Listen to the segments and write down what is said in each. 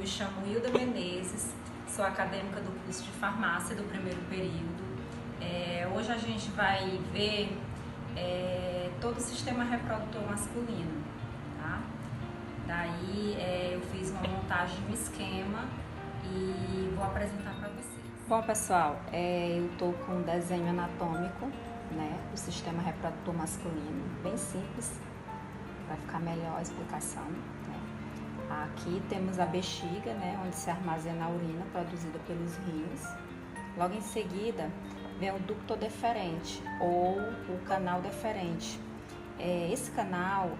me chamo Hilda Menezes, sou acadêmica do curso de farmácia do primeiro período. Hoje a gente vai ver todo o sistema reprodutor masculino, tá? Daí eu fiz uma montagem de um esquema e vou apresentar para vocês. Bom, pessoal, eu tô com um desenho anatômico, né, do sistema reprodutor masculino, bem simples, para ficar melhor a explicação, né? Aqui temos a bexiga, né, onde se armazena a urina produzida pelos rins. Logo em seguida vem o ducto deferente ou o canal deferente. Esse canal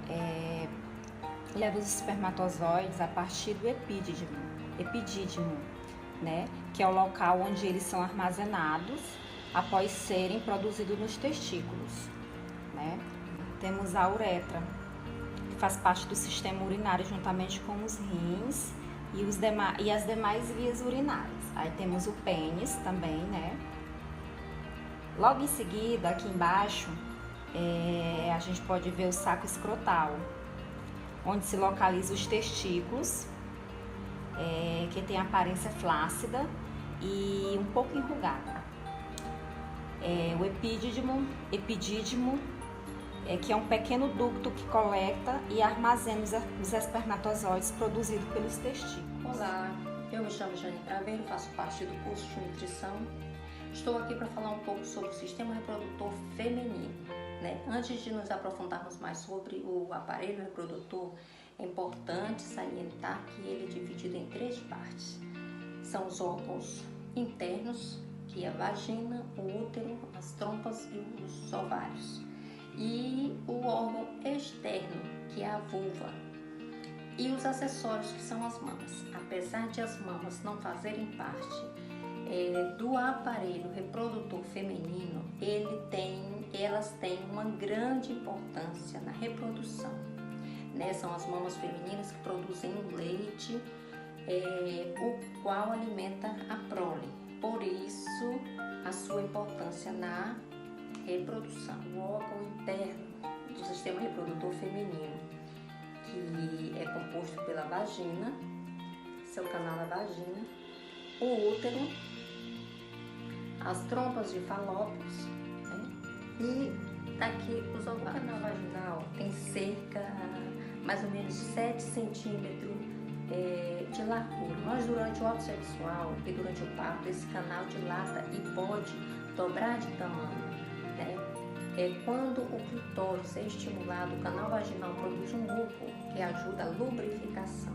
leva os espermatozoides a partir do epidídimo, né, que é o local onde eles são armazenados após serem produzidos nos testículos, né? Temos a uretra, que faz parte do sistema urinário juntamente com os rins e as demais vias urinárias. Aí temos o pênis também, né? Logo em seguida, aqui embaixo, a gente pode ver o saco escrotal, onde se localiza os testículos, que tem aparência flácida e um pouco enrugada. O epidídimo, que é um pequeno ducto que coleta e armazena os espermatozoides produzidos pelos testículos. Olá, eu me chamo Jane Craveiro, faço parte do curso de nutrição. Estou aqui para falar um pouco sobre o sistema reprodutor feminino, né? Antes de nos aprofundarmos mais sobre o aparelho reprodutor, é importante salientar que ele é dividido em 3 partes. São os órgãos internos, que é a vagina, o útero, as trompas e os ovários. E o órgão externo, que é a vulva. E os acessórios, que são as mamas. Apesar de as mamas não fazerem parte do aparelho reprodutor feminino, elas têm uma grande importância na reprodução, né? São as mamas femininas que produzem o leite, o qual alimenta a prole. Por isso, a sua importância na reprodução. O órgão interno do sistema reprodutor feminino, que é composto pela vagina, seu canal da vagina, o útero, as trompas de falópios, né? E aqui os ovários. O canal vaginal tem cerca mais ou menos 7 centímetros de largura, mas durante o ato sexual e durante o parto esse canal dilata e pode dobrar de tamanho, né? Quando o clitóris é estimulado, o canal vaginal produz um muco que ajuda a lubrificação.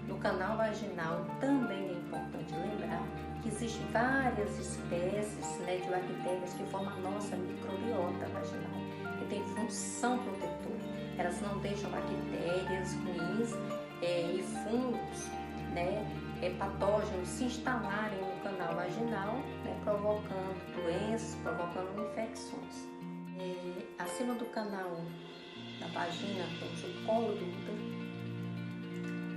No canal vaginal também é importante lembrar que existem várias espécies, né, de bactérias que formam a nossa microbiota vaginal, que tem função protetora. Elas não deixam bactérias ruins e fungos, né, patógenos se instalarem no canal vaginal, né, provocando doenças, provocando infecções. Acima do canal da vagina temos o colo do útero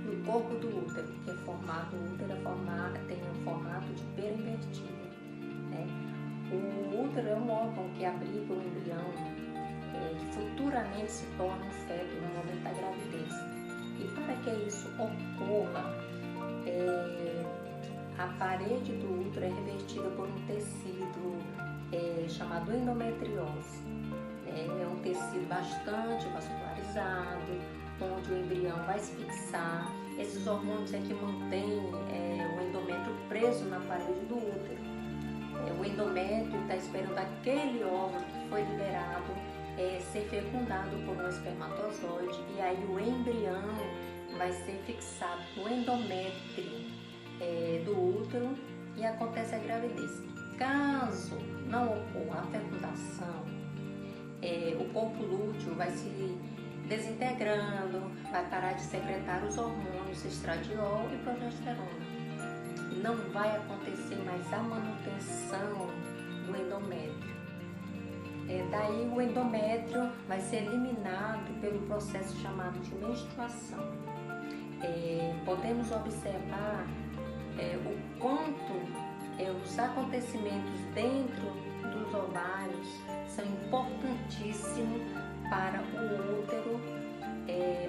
e o corpo do útero, que é formado, o útero tem um formato de pera invertida, né? O útero é um órgão que abriga o embrião, que futuramente se torna um feto no momento da gravidez. E para que isso ocorra, a parede do útero é revestida por um tecido chamado endometriose. É um tecido bastante vascularizado, onde o embrião vai se fixar. Esses hormônios é que mantêm o endométrio preso na parede do útero. O endométrio está esperando aquele óvulo que foi liberado ser fecundado por um espermatozoide, e aí o embrião vai ser fixado no endométrio do útero e acontece a gravidez. Caso não ocorra a fecundação, o corpo lúteo vai se desintegrando, vai parar de secretar os hormônios estradiol e progesterona. Não vai acontecer mais a manutenção do endométrio. Daí o endométrio vai ser eliminado pelo processo chamado de menstruação. Podemos observar o quanto os acontecimentos dentro dos ovários são importantíssimos para o útero,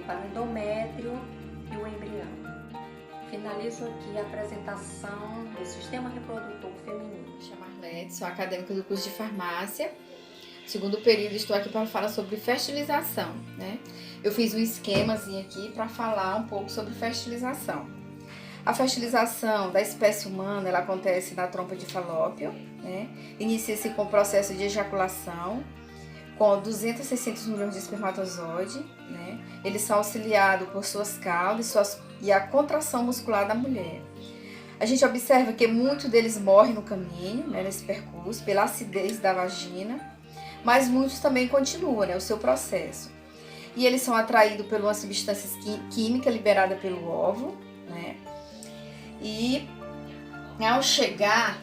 para o endométrio e o embrião. Finalizo aqui a apresentação do Sistema Reprodutor Feminino. Me chamo Arlete, sou acadêmica do curso de farmácia. Segundo período, estou aqui para falar sobre fertilização, né? Eu fiz um esquemazinho aqui para falar um pouco sobre fertilização. A fertilização da espécie humana, ela acontece na trompa de falópio, né? Inicia-se com o processo de ejaculação, com 200 a 600 milhões de espermatozoides, né? Eles são auxiliados por suas caudas e a contração muscular da mulher. A gente observa que muitos deles morrem no caminho, né, nesse percurso, pela acidez da vagina, mas muitos também continuam, né, o seu processo. E eles são atraídos por uma substância química liberada pelo óvulo, né? E ao chegar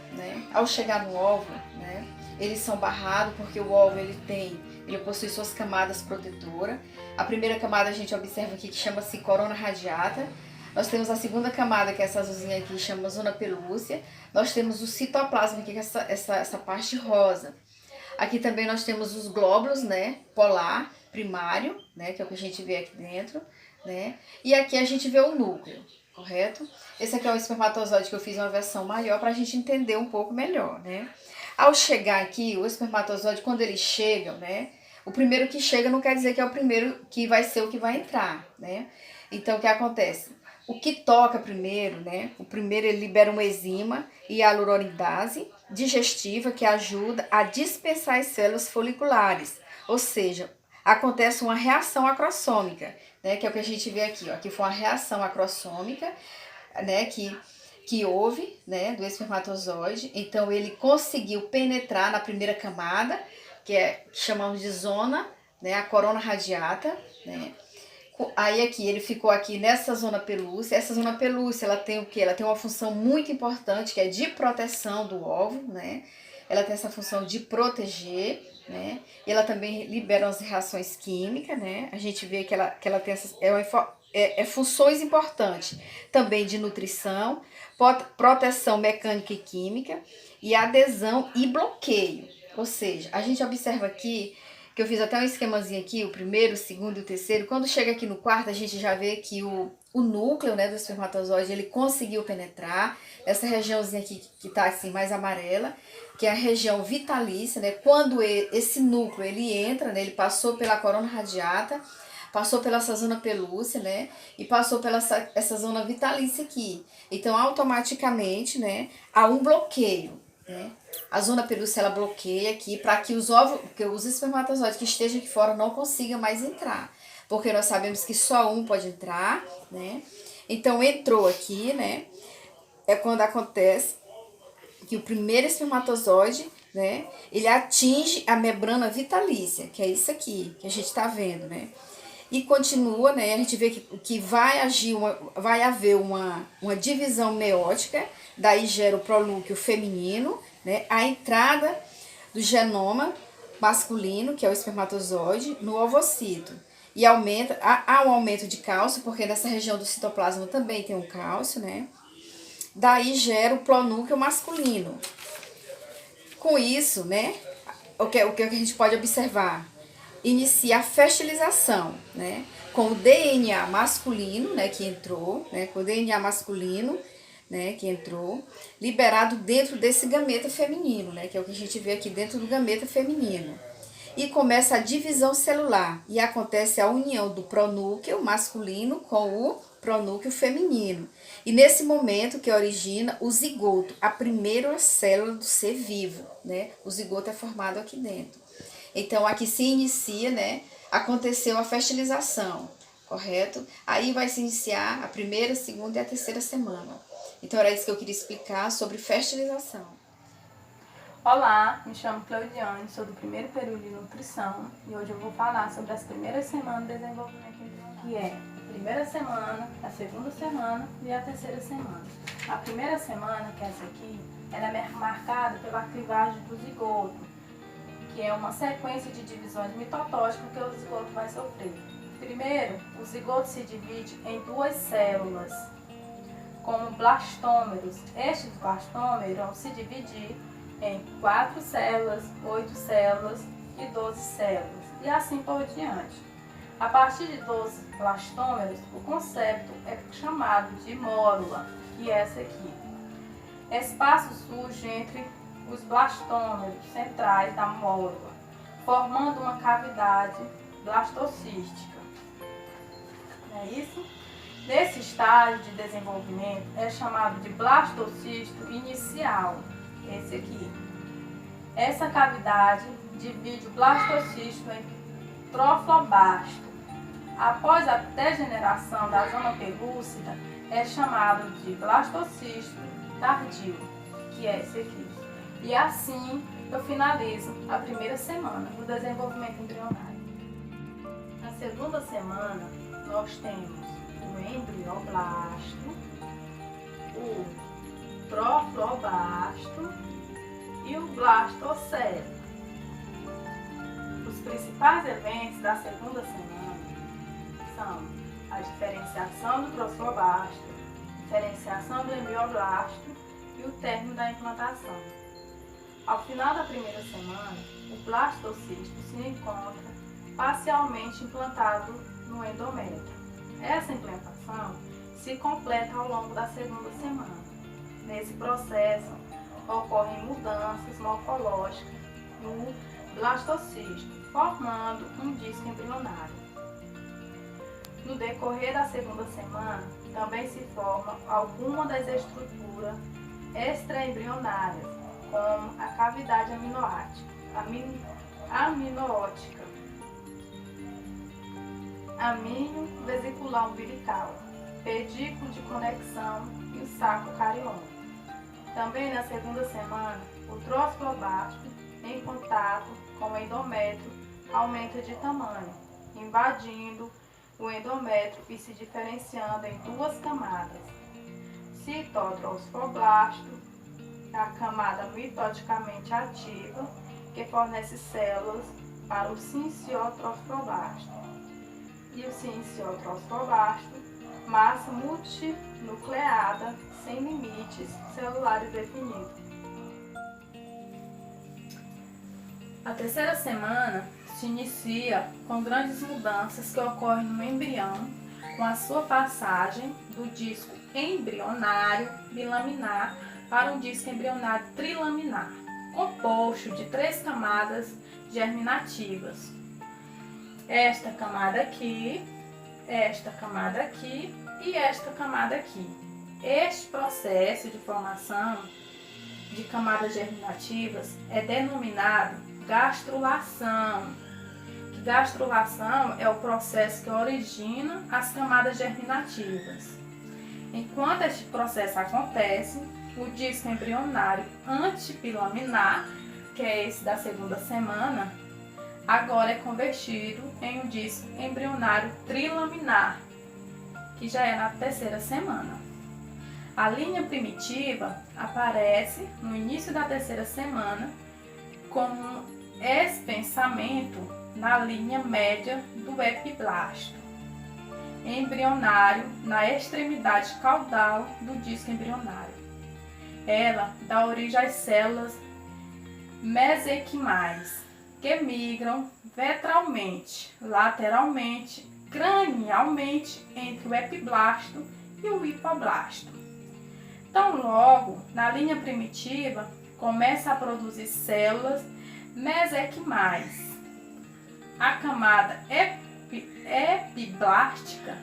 no óvulo, né, eles são barrados porque o óvulo ele possui suas camadas protetoras. A primeira camada a gente observa aqui que chama-se corona radiata. Nós temos a segunda camada, que é essa azulzinha aqui, chama zona pelúcea. Nós temos o citoplasma aqui, que é essa parte rosa. Aqui também nós temos os glóbulos, né, polar, primário, né, que é o que a gente vê aqui dentro, né? E aqui a gente vê o núcleo, correto? Esse aqui é o espermatozoide, que eu fiz uma versão maior para a gente entender um pouco melhor, né? Ao chegar aqui, o espermatozoide, quando ele chega, né, o primeiro que chega não quer dizer que é o primeiro que vai ser o que vai entrar, né? Então, o que acontece? O que toca primeiro, né? O primeiro ele libera uma enzima hialuronidase digestiva que ajuda a dispersar as células foliculares, ou seja, acontece uma reação acrossômica, né? Que é o que a gente vê aqui, ó. Aqui foi uma reação acrossômica, né? Que houve, né? Do espermatozoide. Então ele conseguiu penetrar na primeira camada, que chamamos de zona, né? A corona radiata, né? Aí aqui, ele ficou aqui nessa zona pelúcea. Essa zona pelúcea, ela tem o quê? Ela tem uma função muito importante, que é de proteção do óvulo, né? Ela tem essa função de proteger, né? E ela também libera as reações químicas, né? A gente vê que ela tem essas funções importantes também de nutrição, proteção mecânica e química e adesão e bloqueio. Ou seja, a gente observa aqui que eu fiz até um esquemazinho aqui, o primeiro, o segundo e o terceiro. Quando chega aqui no quarto, a gente já vê que o núcleo, né, do espermatozoide, ele conseguiu penetrar. Essa regiãozinha aqui que tá assim mais amarela, que é a região vitalícia, né? Quando esse núcleo ele entra, né, ele passou pela corona radiata, passou pela essa zona pelúcea, né? E passou pela essa zona vitalícia aqui. Então, automaticamente, né, há um bloqueio, né? A zona pelúcea ela bloqueia aqui para que os espermatozoides que estejam aqui fora não consigam mais entrar, porque nós sabemos que só um pode entrar, né? Então entrou aqui, né? É quando acontece que o primeiro espermatozoide, né? Ele atinge a membrana vitalícia, que é isso aqui que a gente está vendo, né? E continua, né? A gente vê que vai haver uma divisão meiótica, daí gera o pronúcleo feminino, né? A entrada do genoma masculino, que é o espermatozoide, no ovocito. E há um aumento de cálcio, porque nessa região do citoplasma também tem um cálcio, né? Daí gera o pronúcleo masculino. Com isso, né? O que a gente pode observar? Inicia a fertilização, né? Com o DNA masculino, né? Que entrou, né? Com o DNA masculino, né, que entrou, liberado dentro desse gameta feminino, né, que é o que a gente vê aqui dentro do gameta feminino. E começa a divisão celular e acontece a união do pronúcleo masculino com o pronúcleo feminino. E nesse momento que origina o zigoto, a primeira célula do ser vivo, né? O zigoto é formado aqui dentro. Então aqui se inicia, né, aconteceu a fertilização, correto? Aí vai se iniciar a primeira, segunda e a terceira semana. Então era isso que eu queria explicar sobre fertilização. Olá, me chamo Claudiane, sou do primeiro período de nutrição e hoje eu vou falar sobre as primeiras semanas de desenvolvimento embrionário, que é a primeira semana, a segunda semana e a terceira semana. A primeira semana, que é essa aqui, ela é marcada pela clivagem do zigoto, que é uma sequência de divisões mitotóticas que o zigoto vai sofrer. Primeiro, o zigoto se divide em duas células, como blastômeros. Estes blastômeros vão se dividir em 4 células, 8 células e 12 células, e assim por diante. A partir de 12 blastômeros, o concepto é chamado de mórula, que é essa aqui. Espaço surge entre os blastômeros centrais da mórula, formando uma cavidade blastocística. É isso? Nesse estágio de desenvolvimento é chamado de blastocisto inicial, esse aqui. Essa cavidade divide o blastocisto em troflobasto. Após a degeneração da zona pelúcida, é chamado de blastocisto tardio, que é esse aqui. E assim eu finalizo a primeira semana do desenvolvimento embrionário. Na segunda semana, nós temos o embrioblasto, o troflobasto e o blastocele. Os principais eventos da segunda semana são a diferenciação do troflobasto, diferenciação do embrioblasto e o término da implantação. Ao final da primeira semana, o blastocisto se encontra parcialmente implantado no endométrio. Essa implantação se completa ao longo da segunda semana. Nesse processo, ocorrem mudanças morfológicas no blastocisto, formando um disco embrionário. No decorrer da segunda semana, também se forma alguma das estruturas extraembrionárias, como a cavidade aminoótica, amínio vesicular umbilical, pedículo de conexão e o saco cariônico. Também na segunda semana, o troflobasto, em contato com o endométrio, aumenta de tamanho, invadindo o endométrio e se diferenciando em duas camadas. Citotrofoblasto, a camada mitotecamente ativa, que fornece células para o sinciotrofoblasto. E o sinciotrofoblasto, massa multinucleada, sem limites celulares definidos. A terceira semana se inicia com grandes mudanças que ocorrem no embrião, com a sua passagem do disco embrionário bilaminar para um disco embrionário trilaminar, composto de 3 camadas germinativas. Esta camada aqui, esta camada aqui e esta camada aqui. Este processo de formação de camadas germinativas é denominado gastrulação. Gastrulação é o processo que origina as camadas germinativas. Enquanto este processo acontece, o disco embrionário antipilaminar, que é esse da segunda semana, agora é convertido em um disco embrionário trilaminar, que já é na terceira semana. A linha primitiva aparece no início da terceira semana como um espensamento na linha média do epiblasto embrionário na extremidade caudal do disco embrionário. Ela dá origem às células mesenquimais, que migram ventralmente, lateralmente, cranialmente entre o epiblasto e o hipoblasto. Tão logo, na linha primitiva, começa a produzir células mesenquimais. A camada epiblástica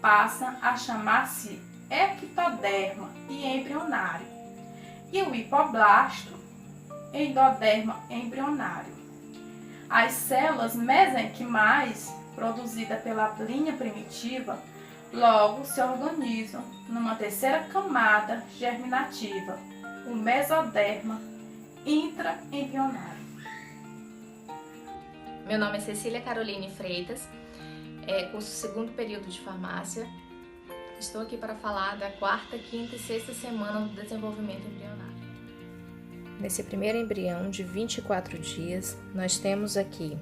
passa a chamar-se ectoderma e embrionário, e o hipoblasto, endoderma embrionário. As células mesenquimais, produzidas pela linha primitiva, logo se organizam numa terceira camada germinativa, o mesoderma intraembrionário. Meu nome é Cecília Caroline Freitas, curso segundo período de farmácia. Estou aqui para falar da 4ª, 5ª e 6ª semana do desenvolvimento embrionário. Nesse primeiro embrião de 24 dias, nós temos aqui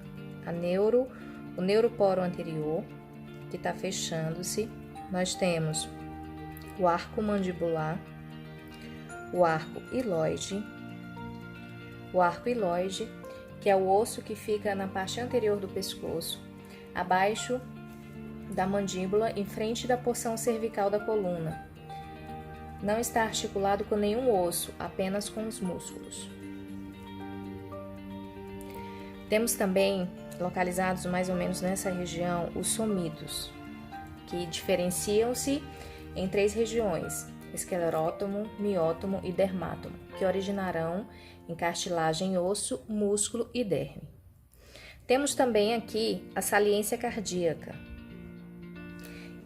o neuroporo anterior, que está fechando-se. Nós temos o arco mandibular, o arco iloide, que é o osso que fica na parte anterior do pescoço, abaixo da mandíbula em frente da porção cervical da coluna. Não está articulado com nenhum osso, apenas com os músculos. Temos também, localizados mais ou menos nessa região, os somitos, que diferenciam-se em 3 regiões: esclerótomo, miótomo e dermátomo, que originarão em cartilagem, osso, músculo e derme. Temos também aqui a saliência cardíaca.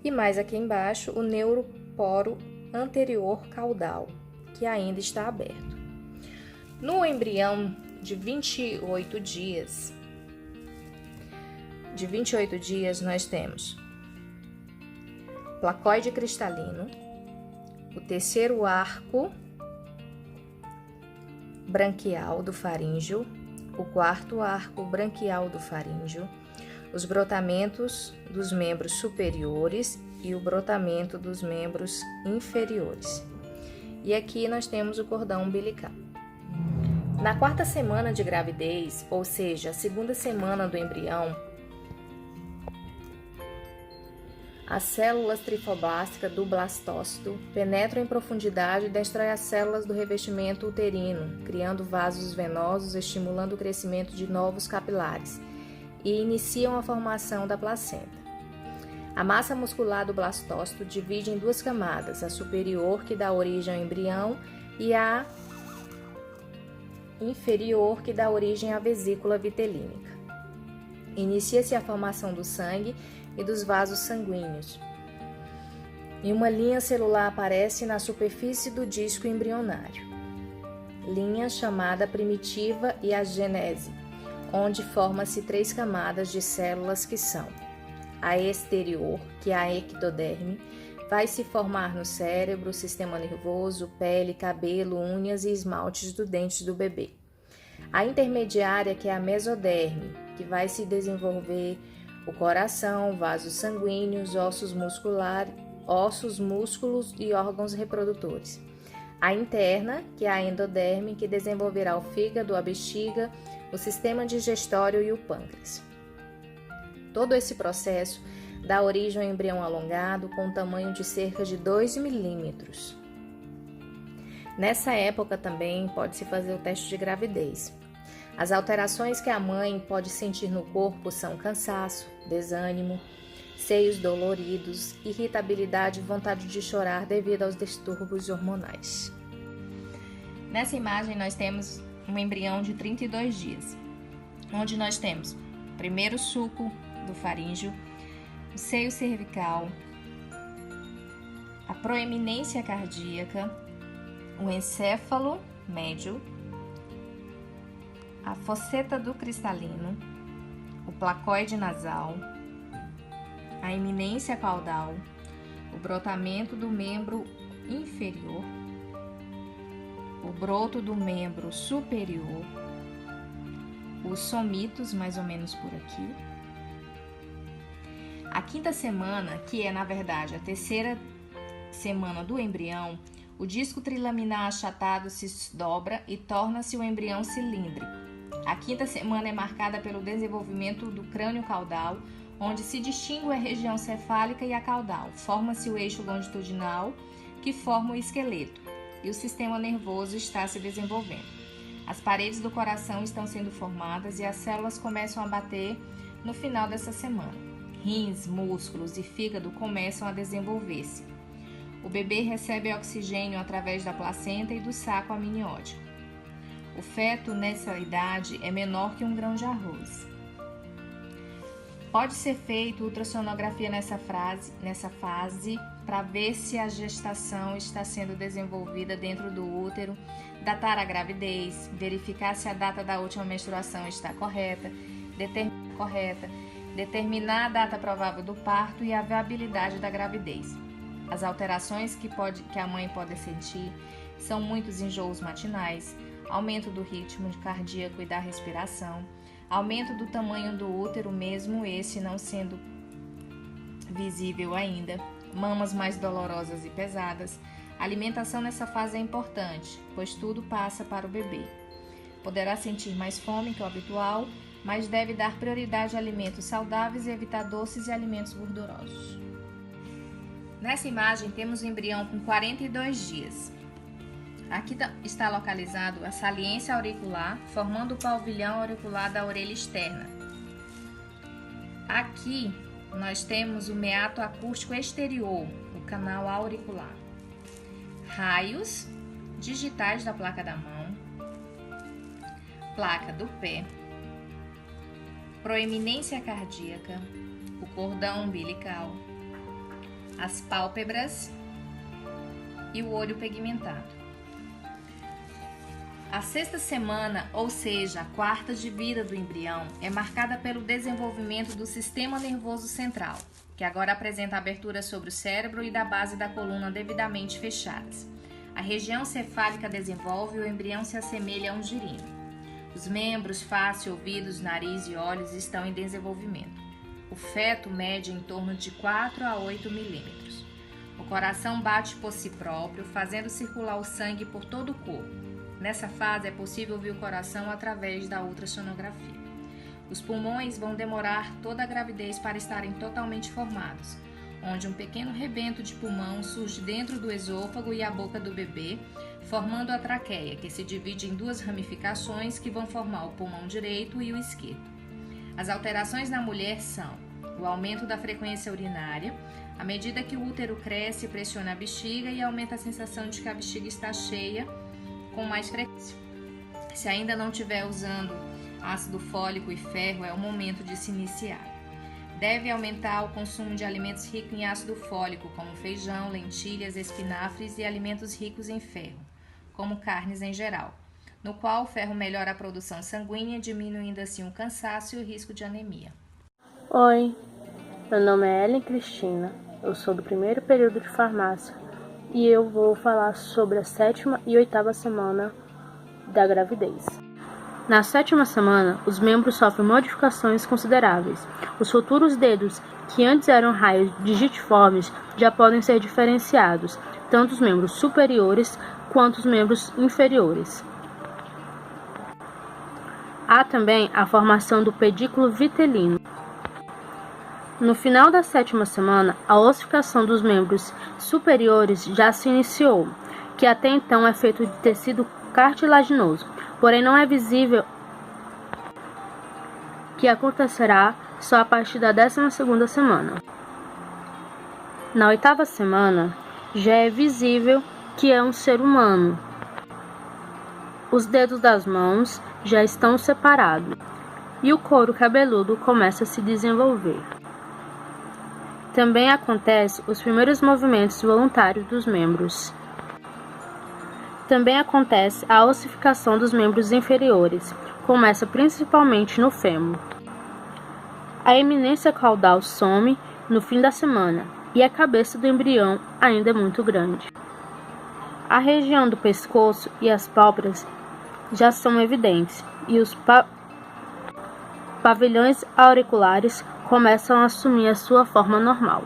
E mais aqui embaixo, o neuroporo anterior caudal, que ainda está aberto. No embrião de 28 dias, nós temos placoide cristalino, o terceiro arco branquial do faríngeo, o quarto arco branquial do faríngeo, os brotamentos dos membros superiores e o brotamento dos membros inferiores. E aqui nós temos o cordão umbilical. Na 4ª semana de gravidez, ou seja, a 2ª semana do embrião, as células trifoblásticas do blastócito penetram em profundidade e destroem as células do revestimento uterino, criando vasos venosos, estimulando o crescimento de novos capilares e iniciam a formação da placenta. A massa muscular do blastócito divide em 2 camadas, a superior, que dá origem ao embrião, e a inferior, que dá origem à vesícula vitelínica. Inicia-se a formação do sangue e dos vasos sanguíneos. E uma linha celular aparece na superfície do disco embrionário, linha chamada primitiva e a genese, onde forma-se 3 camadas de células que são a exterior, que é a ectoderme, vai se formar no cérebro, sistema nervoso, pele, cabelo, unhas e esmaltes dos dentes do bebê. A intermediária, que é a mesoderme, que vai se desenvolver o coração, vasos sanguíneos, ossos, músculos e órgãos reprodutores. A interna, que é a endoderme, que desenvolverá o fígado, a bexiga, o sistema digestório e o pâncreas. Todo esse processo dá origem ao embrião alongado com um tamanho de cerca de 2 milímetros. Nessa época também pode-se fazer o teste de gravidez. As alterações que a mãe pode sentir no corpo são cansaço, desânimo, seios doloridos, irritabilidade e vontade de chorar devido aos distúrbios hormonais. Nessa imagem nós temos um embrião de 32 dias, onde nós temos o primeiro sulco do faríngeo, o seio cervical, a proeminência cardíaca, o encéfalo médio, a fosseta do cristalino, o placoide nasal, a eminência caudal, o brotamento do membro inferior, o broto do membro superior, os somitos, mais ou menos por aqui. A 5ª semana, que é na verdade a 3ª semana do embrião, o disco trilaminar achatado se dobra e torna-se um embrião cilíndrico. A 5ª semana é marcada pelo desenvolvimento do crânio caudal, onde se distingue a região cefálica e a caudal. Forma-se o eixo longitudinal, que forma o esqueleto, e o sistema nervoso está se desenvolvendo. As paredes do coração estão sendo formadas e as células começam a bater no final dessa semana. Rins, músculos e fígado começam a desenvolver-se. O bebê recebe oxigênio através da placenta e do saco amniótico. O feto, nessa idade, é menor que um grão de arroz. Pode ser feito ultrassonografia nessa fase para ver se a gestação está sendo desenvolvida dentro do útero, datar a gravidez, verificar se a data da última menstruação está correta, determinar a data provável do parto e a viabilidade da gravidez. As alterações que a mãe pode sentir são muitos enjoos matinais, aumento do ritmo cardíaco e da respiração, aumento do tamanho do útero, mesmo esse não sendo visível ainda, mamas mais dolorosas e pesadas. A alimentação nessa fase é importante, pois tudo passa para o bebê. Poderá sentir mais fome que o habitual, mas deve dar prioridade a alimentos saudáveis e evitar doces e alimentos gordurosos. Nessa imagem temos o embrião com 42 dias. Aqui está localizado a saliência auricular, formando o palvilhão auricular da orelha externa. Aqui nós temos o meato acústico exterior, o canal auricular. Raios digitais da placa da mão, placa do pé, proeminência cardíaca, o cordão umbilical, as pálpebras e o olho pigmentado. A sexta semana, ou seja, a quarta de vida do embrião, é marcada pelo desenvolvimento do sistema nervoso central, que agora apresenta abertura sobre o cérebro e da base da coluna devidamente fechadas. A região cefálica desenvolve e o embrião se assemelha a um girino. Os membros, face, ouvidos, nariz e olhos estão em desenvolvimento. O feto mede em torno de 4 a 8 milímetros. O coração bate por si próprio, fazendo circular o sangue por todo o corpo. Nessa fase é possível ouvir o coração através da ultrassonografia. Os pulmões vão demorar toda a gravidez para estarem totalmente formados, onde um pequeno rebento de pulmão surge dentro do esôfago e a boca do bebê, formando a traqueia, que se divide em duas ramificações que vão formar o pulmão direito e o esquerdo. As alterações na mulher são o aumento da frequência urinária, à medida que o útero cresce, pressiona a bexiga e aumenta a sensação de que a bexiga está cheia com mais frequência. Se ainda não estiver usando ácido fólico e ferro, é o momento de se iniciar. Deve aumentar o consumo de alimentos ricos em ácido fólico, como feijão, lentilhas, espinafres e alimentos ricos em ferro, como carnes em geral, no qual o ferro melhora a produção sanguínea, diminuindo assim o cansaço e o risco de anemia. Oi, meu nome é Ellen Cristina, eu sou do primeiro período de farmácia e eu vou falar sobre a 7ª e 8ª semana da gravidez. Na 7ª semana, os membros sofrem modificações consideráveis. Os futuros dedos, que antes eram raios digitiformes, já podem ser diferenciados, tanto os membros superiores quanto os membros inferiores. Há também a formação do pedículo vitelino. No final da 7ª semana, a ossificação dos membros superiores já se iniciou, que até então é feito de tecido cartilaginoso, porém não é visível que acontecerá só a partir da 12ª semana. Na 8ª semana, já é visível que é um ser humano. Os dedos das mãos já estão separados e o couro cabeludo começa a se desenvolver. Também acontece os primeiros movimentos voluntários dos membros. Também acontece a ossificação dos membros inferiores, começa principalmente no fêmur. A eminência caudal some no fim da semana e a cabeça do embrião ainda é muito grande. A região do pescoço e as pálpebras já são evidentes e os pavilhões auriculares começam a assumir a sua forma normal.